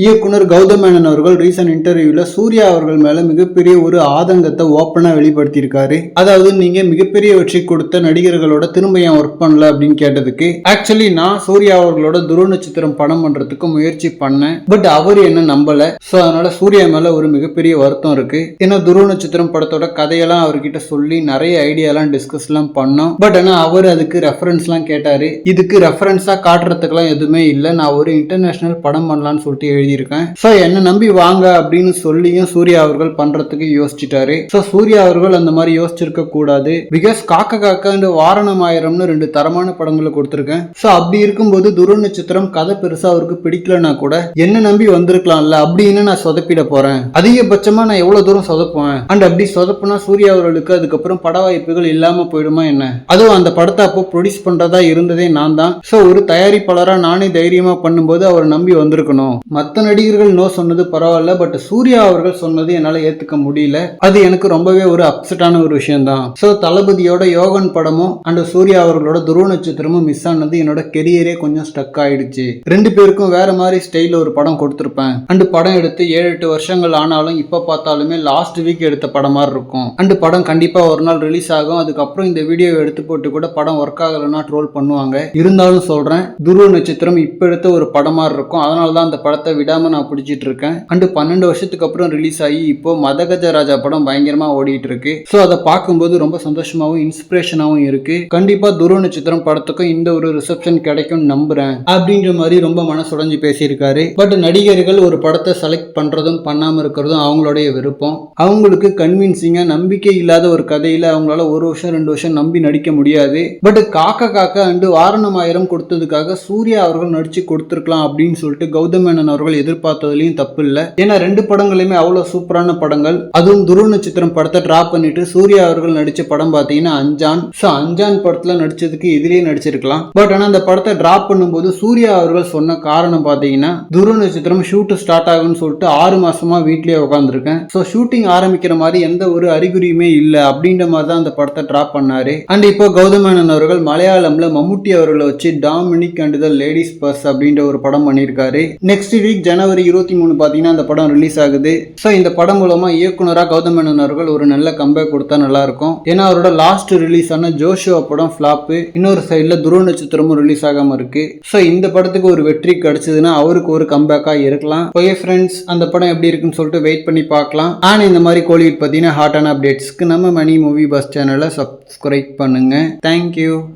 இயக்குனர் கௌதம் மேனன் அவர்கள் ரீசன்ட் இன்டர்வியூல சூர்யா அவர்கள் மேல மிகப்பெரிய ஒரு ஆதங்கத்தை ஓப்பனா வெளிப்படுத்தியிருக்காரு. அதாவது நீங்க மிகப்பெரிய வெற்றி கொடுத்த நடிகர்களோட திரும்ப ஏன் ஒர்க் பண்ணல அப்படின்னு கேட்டதுக்கு, ஆக்சுவலி நான் சூர்யா அவர்களோட துருவ நட்சத்திரம் படம் பண்றதுக்கு முயற்சி பண்ணேன். பட் அவர் என்ன நம்பல. சோ அதனால சூர்யா மேல ஒரு மிகப்பெரிய வருத்தம் இருக்கு. ஏன்னா துருவ நட்சத்திரம் படத்தோட கதையெல்லாம் அவர்கிட்ட சொல்லி நிறைய ஐடியாலாம் டிஸ்கஸ் எல்லாம் பண்ணோம். பட் ஆனா அவர் அதுக்கு ரெஃபரன்ஸ் எல்லாம் கேட்டாரு. இதுக்கு ரெஃபரன்ஸா காட்டுறதுக்கெல்லாம் எதுவுமே இல்லை. நான் ஒரு இன்டர்நேஷனல் படம் பண்ணலான்னு சொல்லிட்டு எழுதியிருக்கேன். சோ என்ன நம்பி வாங்க அப்படின்னு சொல்லியும் சூர்யா அவர்கள் பண்றதுக்கு யோசிச்சுட்டாரு. சோ சூர்யா அவர்கள் அந்த மாதிரி யோசிச்சிருக்க கூடாது. பிகாஸ் காக்க காக்க வாரணம் ஆயிரம்னு 2 தரமான படங்களை கொடுத்திருக்கேன். சோ அப்படி இருக்கும்போது துருவ நட்சத்திரம் கதை பெருசா அவருக்கு பிடிக்கலன்னா கூட என்ன நம்பி வந்திருக்கலாம்ல அப்படின்னு நான் சொதப்பிட போறேன். அதிகபட்சமா நான் எவ்வளவு தூரம் சொதப்புவேன். அண்ட் அப்படி சொதப்புனா சூர்யா அவர்களுக்கு அதுக்கப்புறம் பட வாய்ப்புகள் இல்லாம போயிடுமா என்ன? அதுவும் அந்த படத்தை அப்போ ப்ரொடியூஸ் பண்றதா இருந்ததே நான் தான். சோ ஒரு தயாரிப்பாளரா நானே தைரியமா பண்ணும்போது அவர் நம்பி வந்திருக்கணும். மத்த நடிகர்கள் நோ சொன்னது பரவாயில்ல. பட் சூர்யா அவர்கள் சொன்னது என்னால ஏத்துக்க முடியல. அது எனக்கு ரொம்பவே ஒரு அப்செட்டான ஒரு விஷயம் தான். சோ தளபதியோட யோகன் படமும் அண்ட் சூர்யா அவர்களோட துருவ நட்சத்திரமும் மிஸ் ஆனது என்னோட கெரியரே கொஞ்சம் ஸ்டக் ஆயிடுச்சு. 2 பேருக்கும் வேற மாதிரி ஸ்டைல ஒரு படம் கொடுத்திருப்பேன். அண்ட் படம் எடுத்து 7-8 வருஷங்கள் ஆனாலும் இப்ப பார்த்தாலுமே லாஸ்ட் வீக் எடுத்த படம் மாதிரி இருக்கும். அண்ட் படம் கண்டிப்பா ஒரு நாள் ரிலீஸ் ஆகும். அதுக்கப்புறம் இந்த வீடியோ எடுத்து போட்டு கூட படம் ஒர்க் ஆகலன்னா ட்ரோல் பண்ணுவாங்க. இருந்தாலும் சொல்றேன், துருவ நட்சத்திரம் இப்ப எடுத்த ஒரு படம் மாதிரி இருக்கும். அதனாலதான் அந்த படத்தை விடாம நான் பிடிச்சிட்டு இருக்கேன். அண்ட் 12 வருஷத்துக்கு அப்புறம் ரிலீஸ் ஆகி இப்போ மதகஜராஜா படம் பயங்கரமா ஓடிட்டு இருக்கு. சோ அதை பார்க்கும்போது ரொம்ப சந்தோஷமாவும் இன்ஸ்பிரேஷனாவும் இருக்கு. கண்டிப்பா துருவ நட்சத்திரம் படத்துக்கும் இந்த ஒரு ரிசப்ஷன் கிடைக்கும் நம்புறேன் அப்படின்ற மாதிரி ரொம்ப மனசுடைஞ்சு பேசியிருக்காரு. பட் நடிகர்கள் ஒரு படத்தை செலக்ட் பண்றதும் பண்ணாம இருக்கிறதும் அவங்களுடைய விருப்பம். அவங்களுக்கு கன்வின்சிங்கா நம்பிக்கை இல்லாத ஒரு கதையில அவங்களால 1 வருஷம் 2 வருஷம் நம்பி நடிக்க முடியாது. பட் காக்க காக்க அண்டு வாரணம் ஆயிரம் கொடுத்ததுக்காக சூர்யா அவர்கள் நடிச்சு கொடுத்திருக்கலாம் அப்படின்னு சொல்லிட்டு கௌதம் மேனன் அவர்கள் எதிர்பார்த்ததுலயும் தப்பு இல்ல. ஏன்னா 2 படங்களுமே அவ்வளவு சூப்பரான படங்கள். அதுவும் துருவ நட்சத்திரம் படத்தை டிராப் பண்ணிட்டு சூர்யா அவர்கள் நடிச்ச படம் பாத்தீங்கன்னா அஞ்சான். சோ அஞ்சான் படத்துல நடிச்சதுக்கு இதுலயே நடிச்சிருக்கலாம். பட் ஆனா அந்த படத்தை டிராப் பண்ணும்போது சூர்யா அவர்கள் சொன்ன காரணம் பாத்தீங்கன்னா துருவ நட்சத்திரம் ஷூட் ஸ்டார்ட் ஆகும்னு சொல்லிட்டு 6 மாசமா வீட்லயே உட்காந்துருக்கேன். சோ ஷூட்டிங் ஆரம்பிக்கிற மாதிரி எந்த ஒரு அறிகுறியுமே இல்ல அப்படின்ற மாதிரி தான் அந்த படத்தை டிராப் பண்ணாரு. அண்ட் இப்போ கௌதம் மேனன் அவர்கள் மலையாளம்ல மம்முட்டி அவர்களை வச்சு Dominic and the ladies purse அப்படின்ற ஒரு படம் பண்ணியிருக்காரு. நெக்ஸ்ட் வீக் ஜனவரி 23 பாத்தீங்கன்னா அந்த படம் ரிலீஸ் ஆகுது. சோ இந்த படம் மூலமா இயக்குனரா கௌதம் மேனன் அவர்கள் ஒரு நல்ல கம்பேக் கொடுத்தா நல்லா இருக்கும். ஏன்னா அவரோட லாஸ்ட் ரிலீஸ் ஆன ஜோஷுவா படம் ஃபிளாப். இன்னொரு சைட்ல துருவ நட்சத்திரமும் ரிலீஸ் ஆகாம இருக்கு. சோ இந்த படத்துக்கு ஒரு வெற்றி கிடைச்சதுன்னா அவருக்கு ஒரு கம்பேக்கா இருக்கலாம். ஓகே ஃப்ரெண்ட்ஸ், அந்த படம் எப்படி இருக்குன்னு சொல்லிட்டு வெயிட் பண்ணி பார்க்கலாம். ஆனா இந்த மாதிரி கோலிவுட் பத்தின ஹாட்டான அப்டேட்ஸ்க்கு நம்ம மணி மூவி பஸ் சேனலை சப்ஸ்கிரைப் பண்ணுங்க. தேங்க்யூ.